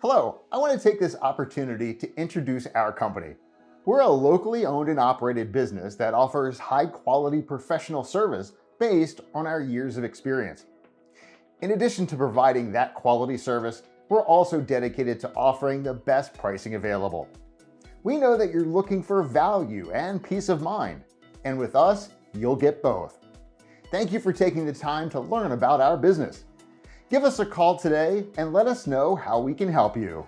Hello, I want to take this opportunity to introduce our company. We're a locally owned and operated business that offers high-quality professional service based on our years of experience. In addition to providing that quality service, we're also dedicated to offering the best pricing available. We know that you're looking for value and peace of mind, and with us, you'll get both. Thank you for taking the time to learn about our business. Give us a call today and let us know how we can help you.